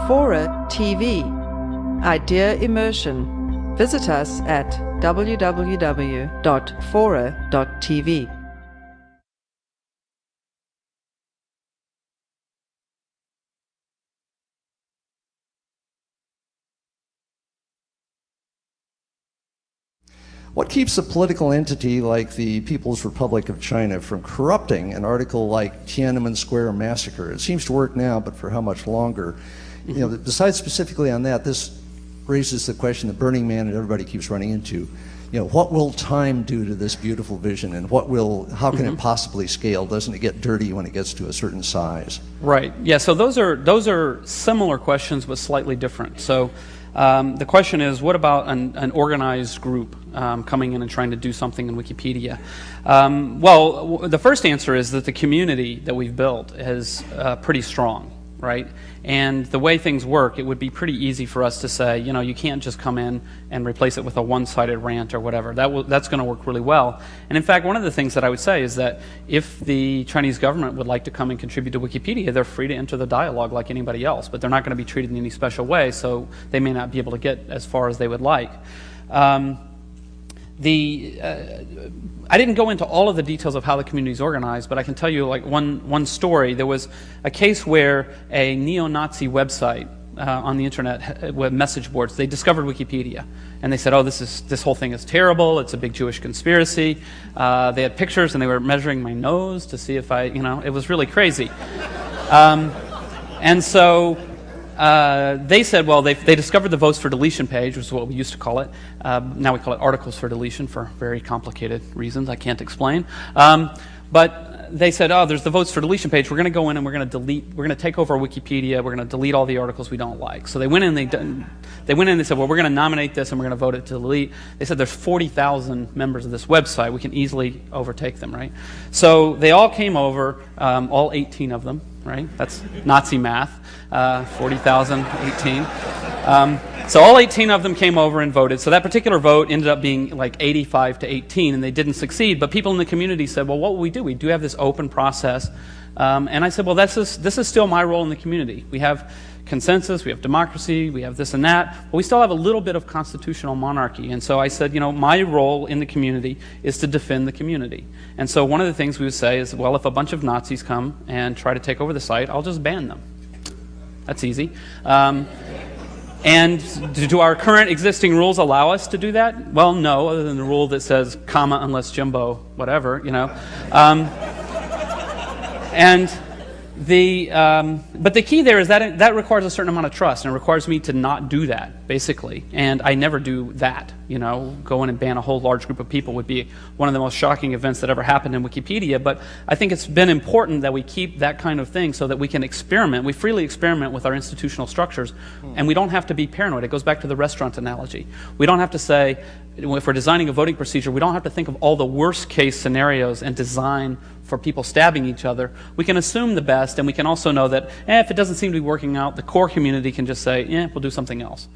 Fora TV, Idea Immersion. Visit us at www.fora.tv. What keeps a political entity like the People's Republic of China from corrupting an article like Tiananmen Square massacre? It seems to work now, but for how much longer? You know, besides specifically on that, this raises the question that Burning Man and everybody keeps running into. You know, what will time do to this beautiful vision, and how can it possibly scale? Doesn't it get dirty when it gets to a certain size? Right. Yeah. So those are similar questions, but slightly different. So. The question is, what about an organized group coming in and trying to do something in Wikipedia? Well, the first answer is that the community that we've built is pretty strong, right? And the way things work, it would be pretty easy for us to say, you know, you can't just come in and replace it with a one-sided rant or whatever. That's going to work really well. And in fact, one of the things that I would say is that if the Chinese government would like to come and contribute to Wikipedia, they're free to enter the dialogue like anybody else, but they're not going to be treated in any special way, so they may not be able to get as far as they would like. I didn't go into all of the details of how the community is organized, but I can tell you like one story. There was a case where a neo-Nazi website on the internet, message boards, they discovered Wikipedia, and they said, "Oh, this whole thing is terrible. It's a big Jewish conspiracy." They had pictures, and they were measuring my nose to see if it was really crazy. And so. They said, well, they discovered the votes for deletion page, which is what we used to call it. Now we call it articles for deletion for very complicated reasons I can't explain. But they said, oh, there's the votes for deletion page. We're going to go in and we're going to take over Wikipedia. We're going to delete all the articles we don't like. So they went in and they said, well, we're going to nominate this and we're going to vote it to delete. They said there's 40,000 members of this website. We can easily overtake them, right? So they all came over, all 18 of them, right? That's Nazi math. 40,000, 18. So all 18 of them came over and voted. So that particular vote ended up being like 85 to 18, and they didn't succeed. But people in the community said, well, what will we do? We do have this open process. And I said, well, this is still my role in the community. We have consensus, we have democracy, we have this and that, but we still have a little bit of constitutional monarchy. And so I said, you know, my role in the community is to defend the community. And so one of the things we would say is, well, if a bunch of Nazis come and try to take over the site, I'll just ban them. That's easy. And do our current existing rules allow us to do that? Well, no, other than the rule that says, comma, unless Jimbo, whatever, you know. But the key there is that requires a certain amount of trust, and it requires me to not do that, basically. And I never do that, you know. Go in and ban a whole large group of people would be one of the most shocking events that ever happened in Wikipedia. But I think it's been important that we keep that kind of thing so that we can experiment. We freely experiment with our institutional structures, and we don't have to be paranoid. It goes back to the restaurant analogy. We don't have to say, if we're designing a voting procedure, we don't have to think of all the worst case scenarios and design for people stabbing each other. We can assume the best, and we can also know that if it doesn't seem to be working out, the core community can just say, we'll do something else.